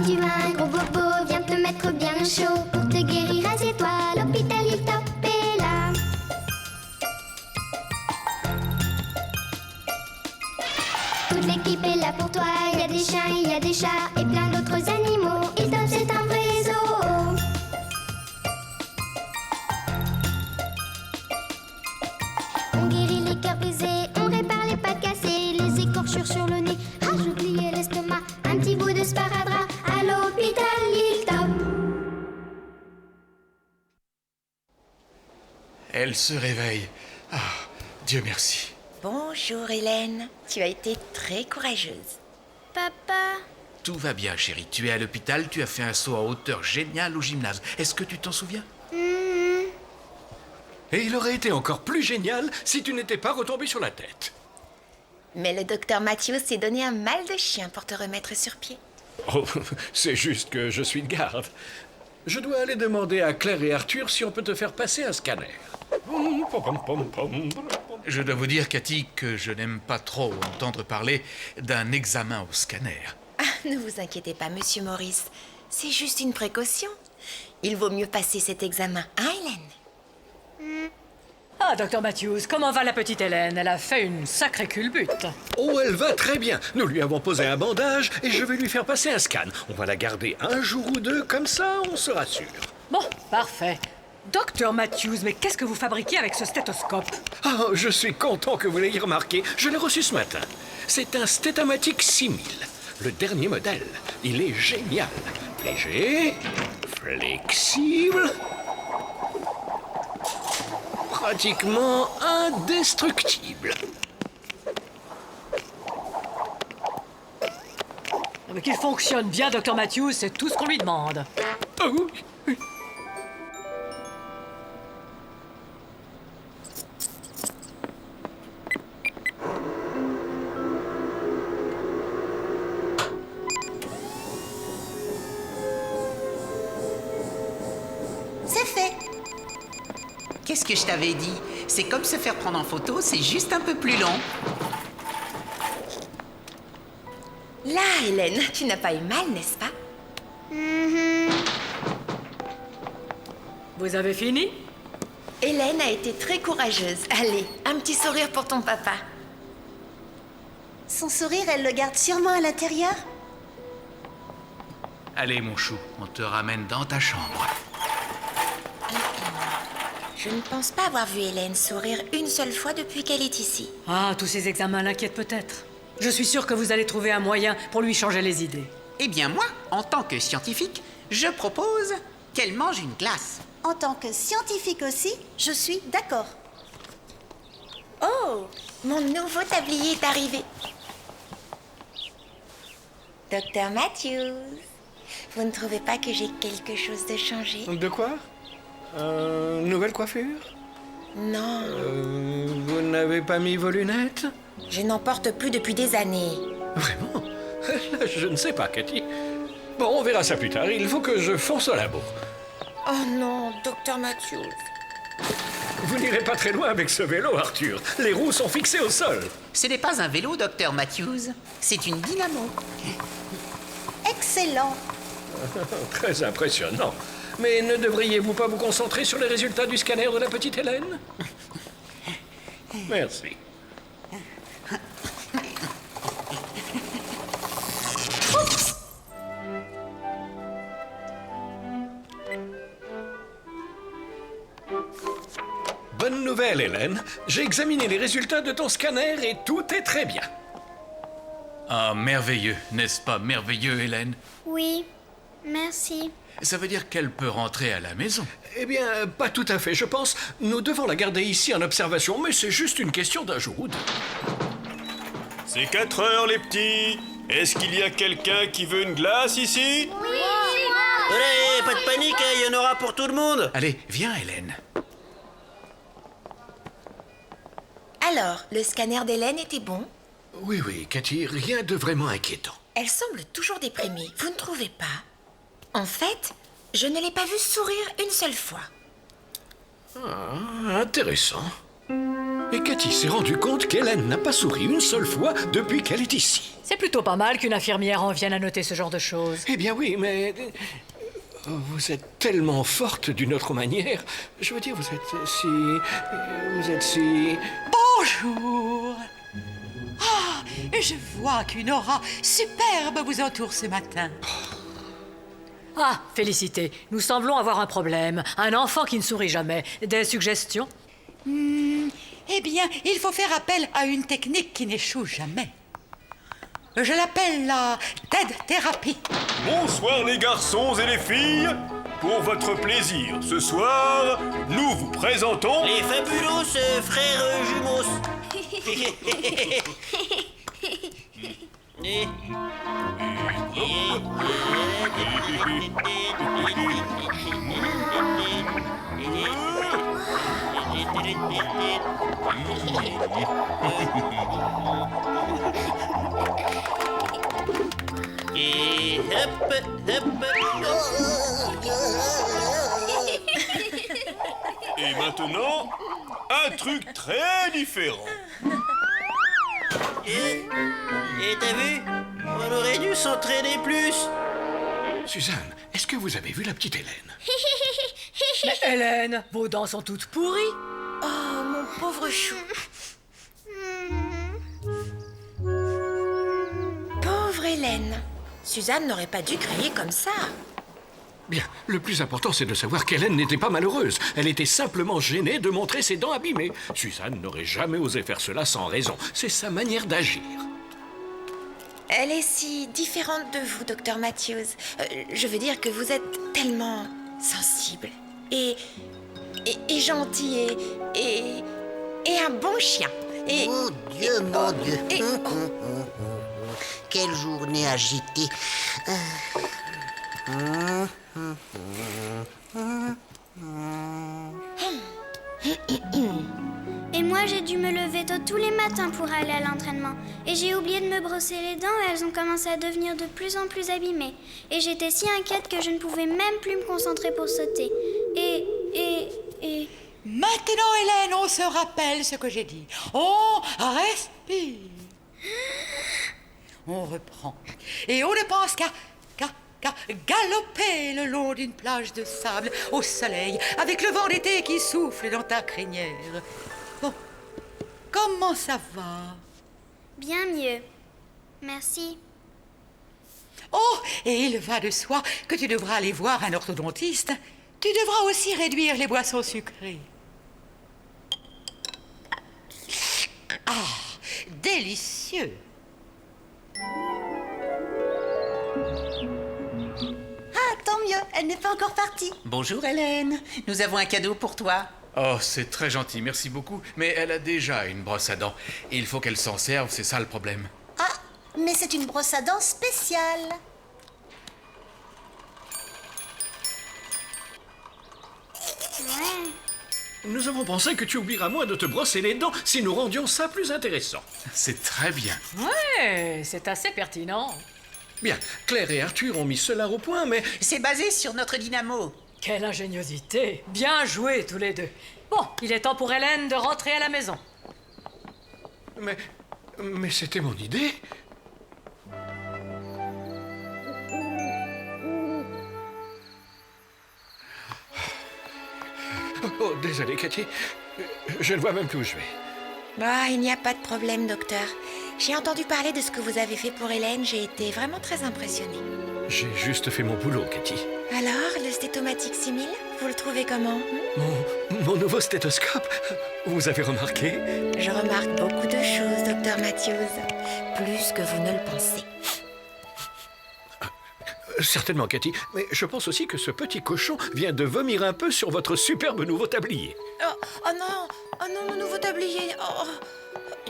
tu as un gros bobo, viens te mettre bien au chaud. Pour te guérir, assieds-toi, l'hôpital Hilltop est là. Toute l'équipe est là pour toi, il y a des chiens, il y a des chats et plein d'autres animaux. Hilltop, c'est un vrai zoo. On guérit les cœurs brisés, on répare les pattes cassées, les écorchures sur le nez, j'ai oublié l'estomac, un petit bout de sparadrap à l'hôpital Hilltop. Elle se réveille. Ah, Dieu merci. Bonjour Hélène, tu as été très courageuse. Papa, Tout va bien, chérie. Tu es à l'hôpital, tu as fait un saut en hauteur génial au gymnase. Est-ce que tu t'en souviens? Et il aurait été encore plus génial si tu n'étais pas retombé sur la tête. Mais le docteur Matthews s'est donné un mal de chien pour te remettre sur pied. Oh, c'est juste que je suis de garde. Je dois aller demander à Claire et Arthur si on peut te faire passer un scanner. Je dois vous dire, Cathy, que je n'aime pas trop entendre parler d'un examen au scanner. Ah, ne vous inquiétez pas, monsieur Maurice. C'est juste une précaution. Il vaut mieux passer cet examen, hein, Hélène? Ah, docteur Matthews, comment va la petite Hélène? Elle a fait une sacrée culbute. Oh, elle va très bien. Nous lui avons posé un bandage et je vais lui faire passer un scan. On va la garder un jour ou deux, comme ça on se rassure. Bon, parfait. Docteur Matthews, mais qu'est-ce que vous fabriquez avec ce stéthoscope? Ah, je suis content que vous l'ayez remarqué. Je l'ai reçu ce matin. C'est un Stéthamatic 6000. Le dernier modèle. Il est génial. Léger, flexible, pratiquement indestructible. Mais qu'il fonctionne bien, docteur Matthews, c'est tout ce qu'on lui demande. Ah oui. C'est fait. Qu'est-ce que je t'avais dit? C'est comme se faire prendre en photo, c'est juste un peu plus long. Là, Hélène, tu n'as pas eu mal, n'est-ce pas? Vous avez fini? Hélène a été très courageuse. Allez, un petit sourire pour ton papa. Son sourire, elle le garde sûrement à l'intérieur? Allez, mon chou, on te ramène dans ta chambre. Je ne pense pas avoir vu Hélène sourire une seule fois depuis qu'elle est ici. Ah, tous ces examens l'inquiètent peut-être. Je suis sûre que vous allez trouver un moyen pour lui changer les idées. Eh bien moi, en tant que scientifique, je propose qu'elle mange une glace. En tant que scientifique aussi, je suis d'accord. Oh, mon nouveau tablier est arrivé. Docteur Matthews, vous ne trouvez pas que j'ai quelque chose de changé? De quoi? Nouvelle coiffure? Non, Vous n'avez pas mis vos lunettes? je n'en porte plus depuis des années. Vraiment? Je ne sais pas, Cathy. Bon, on verra ça plus tard. Il faut que je fonce au labo. Oh non, docteur Matthews. Vous n'irez pas très loin avec ce vélo, Arthur. Les roues sont fixées au sol. Ce n'est pas un vélo, docteur Matthews. C'est une dynamo. Excellent. Très impressionnant. Mais ne devriez-vous pas vous concentrer sur les résultats du scanner de la petite Hélène? Merci. Bonne nouvelle, Hélène. J'ai examiné les résultats de ton scanner et tout est très bien. Ah, merveilleux, n'est-ce pas merveilleux, Hélène? oui, merci. Ça veut dire qu'elle peut rentrer à la maison. Eh bien, pas tout à fait, je pense. Nous devons la garder ici en observation, mais c'est juste une question d'un jour ou deux. C'est 4 heures, les petits. Est-ce qu'il y a quelqu'un qui veut une glace ici? Allez, pas de panique, il y en aura pour tout le monde. Allez, viens, Hélène. Alors, le scanner d'Hélène était bon? Oui, oui, Cathy, rien de vraiment inquiétant. Elle semble toujours déprimée, vous ne trouvez pas? En fait, je ne l'ai pas vue sourire une seule fois. Ah, intéressant. Et Cathy s'est rendu compte qu'Hélène n'a pas souri une seule fois depuis qu'elle est ici. C'est plutôt pas mal qu'une infirmière en vienne à noter ce genre de choses. Eh bien oui, mais... Vous êtes tellement forte d'une autre manière. Je veux dire, vous êtes si... Bonjour. Ah, je vois qu'une aura superbe vous entoure ce matin. Ah, félicité. Nous semblons avoir un problème. Un enfant qui ne sourit jamais. Des suggestions? Eh bien, il faut faire appel à une technique qui n'échoue jamais. Je l'appelle la TED-thérapie. Bonsoir les garçons et les filles. Pour votre plaisir, ce soir, nous vous présentons... Les fabuleux frères jumeaux. Et hop, hop. Et maintenant, un truc très différent. Et t'as vu? On aurait dû s'entraîner plus. Suzanne, est-ce que vous avez vu la petite Hélène? Mais Hélène, vos dents sont toutes pourries. Oh, mon pauvre chou. Pauvre Hélène. Suzanne n'aurait pas dû crier comme ça. Bien, le plus important, c'est de savoir qu'Hélène n'était pas malheureuse. Elle était simplement gênée de montrer ses dents abîmées. Suzanne n'aurait jamais osé faire cela sans raison. C'est sa manière d'agir. Elle est si différente de vous, docteur Matthews. Je veux dire que vous êtes tellement sensible et gentil et un bon chien. Et, mon Dieu, mon Dieu. Quelle journée agitée. Et moi, j'ai dû me lever tôt tous les matins pour aller à l'entraînement. Et j'ai oublié de me brosser les dents et elles ont commencé à devenir de plus en plus abîmées. Et j'étais si inquiète que je ne pouvais même plus me concentrer pour sauter. Et... Maintenant, Hélène, on se rappelle ce que j'ai dit. On respire. On reprend. Et on ne pense qu'à galoper le long d'une plage de sable au soleil avec le vent d'été qui souffle dans ta crinière. Bon, comment ça va? bien mieux. Merci. Oh, et il va de soi que tu devras aller voir un orthodontiste. Tu devras aussi réduire les boissons sucrées. Ah, délicieux. Ah, tant mieux, elle n'est pas encore partie. Bonjour Hélène, nous avons un cadeau pour toi. Oh, c'est très gentil, merci beaucoup. Mais elle a déjà une brosse à dents. Et il faut qu'elle s'en serve, c'est ça le problème. Ah, mais c'est une brosse à dents spéciale. Ouais. Nous avons pensé que tu oublieras moins de te brosser les dents si nous rendions ça plus intéressant. C'est très bien. Ouais, c'est assez pertinent. Bien, Claire et Arthur ont mis cela au point, mais... C'est basé sur notre dynamo. Quelle ingéniosité. Bien joué tous les deux. Bon, il est temps pour Hélène de rentrer à la maison. Mais c'était mon idée. Oh, désolé, Cathy. Je ne vois même plus où je vais. Bah, il n'y a pas de problème, docteur. J'ai entendu parler de ce que vous avez fait pour Hélène. J'ai été vraiment très impressionnée. J'ai juste fait mon boulot, Cathy. Alors, le Stétomatique 6000, vous le trouvez comment? Mon nouveau stéthoscope, vous avez remarqué? Je remarque beaucoup de choses, docteur Matthews. Plus que vous ne le pensez. Certainement, Cathy. Mais je pense aussi que ce petit cochon vient de vomir un peu sur votre superbe nouveau tablier. Oh non, mon nouveau tablier. Oh.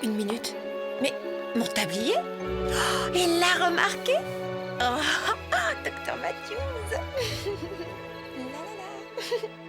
Une minute. Mais mon tablier? Oh, il l'a remarqué? Oh, docteur Matthews. La la la.